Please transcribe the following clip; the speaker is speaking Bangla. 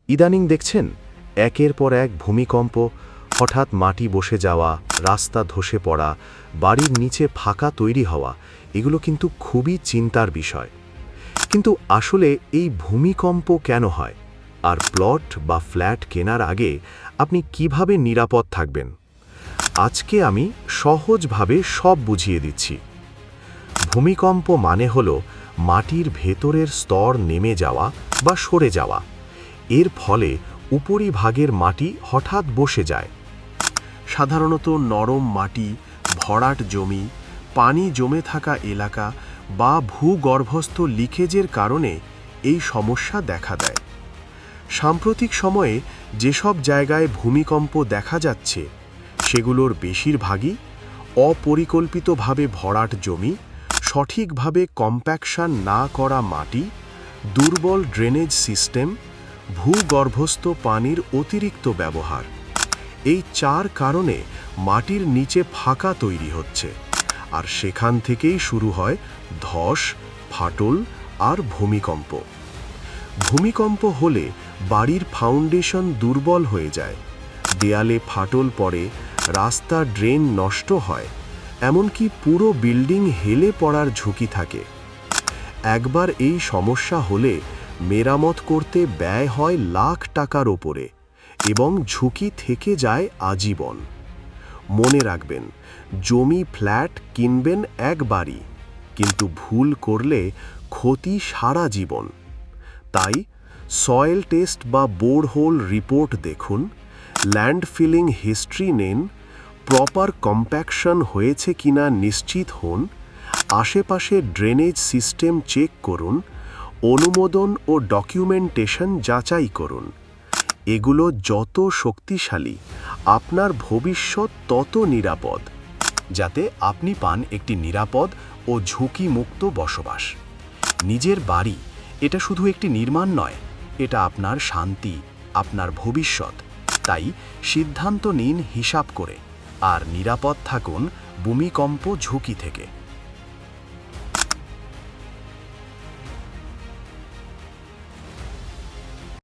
ইদানিং দেখছেন একের পর এক ভূমিকম্প, হঠাৎ মাটি বসে যাওয়া, রাস্তা ধসে পড়া, বাড়ির নিচে ফাঁকা তৈরি হওয়া, এগুলো কিন্তু খুবই চিন্তার বিষয়। কিন্তু আসলে এই ভূমিকম্প কেন হয়, আর প্লট বা ফ্ল্যাট কেনার আগে আপনি কিভাবে নিরাপদ থাকবেন, আজকে আমি সহজভাবে সব বুঝিয়ে দিচ্ছি। ভূমিকম্প মানে হলো মাটির ভেতরের স্তর নেমে যাওয়া বা সরে যাওয়া। এর ফলে উপরিভাগের মাটি হঠাৎ বসে যায়। সাধারণত নরম মাটি, ভরাট জমি, পানি জমে থাকা এলাকা বা ভূগর্ভস্থ লিকেজের কারণে এই সমস্যা দেখা দেয়। সাম্প্রতিক সময়ে যেসব জায়গায় ভূমিকম্প দেখা যাচ্ছে সেগুলোর বেশিরভাগই অপরিকল্পিতভাবে ভরাট জমি, সঠিকভাবে কম্প্যাকশন না করা মাটি, দুর্বল ড্রেনেজ সিস্টেম, ভূগর্ভস্থ পানির অতিরিক্ত ব্যবহার। এই 4 কারণে মাটির নিচে ফাঁকা তৈরি হচ্ছে, আর সেখান থেকেই শুরু হয় ধস, ফাটল আর ভূমিকম্প। ভূমিকম্প হলে বাড়ির ফাউন্ডেশন দুর্বল হয়ে যায়, দেয়ালে ফাটল পড়ে, রাস্তা ড্রেন নষ্ট হয়, এমনকি পুরো বিল্ডিং হেলে পড়ার ঝুঁকি থাকে। একবার এই সমস্যা হলে মেরামত করতে ব্যয় হয় লাখ টাকার ওপরে, এবং ঝুঁকি থেকে যায় আজীবন। মনে রাখবেন, জমি ফ্ল্যাট কিনবেন একবারই, কিন্তু ভুল করলে ক্ষতি সারা জীবন। তাই সয়েল টেস্ট বা বোরহোল রিপোর্ট দেখুন, ল্যান্ড ফিলিং হিস্ট্রি নিন, প্রপার কম্প্যাকশন হয়েছে কিনা নিশ্চিত হন, আশেপাশে ড্রেনেজ সিস্টেম চেক করুন, অনুমোদন ও ডকুমেন্টেশন যাচাই করুন। এগুলো যত শক্তিশালী, আপনার ভবিষ্যৎ তত নিরাপদ। যাতে আপনি পান একটি নিরাপদ ও ঝুঁকিমুক্ত বসবাস। নিজের বাড়ি, এটা শুধু একটি নির্মাণ নয়, এটা আপনার শান্তি, আপনার ভবিষ্যৎ। তাই সিদ্ধান্ত নিন হিসাব করে, আর নিরাপদ থাকুন ভূমিকম্প ঝুঁকি থেকে।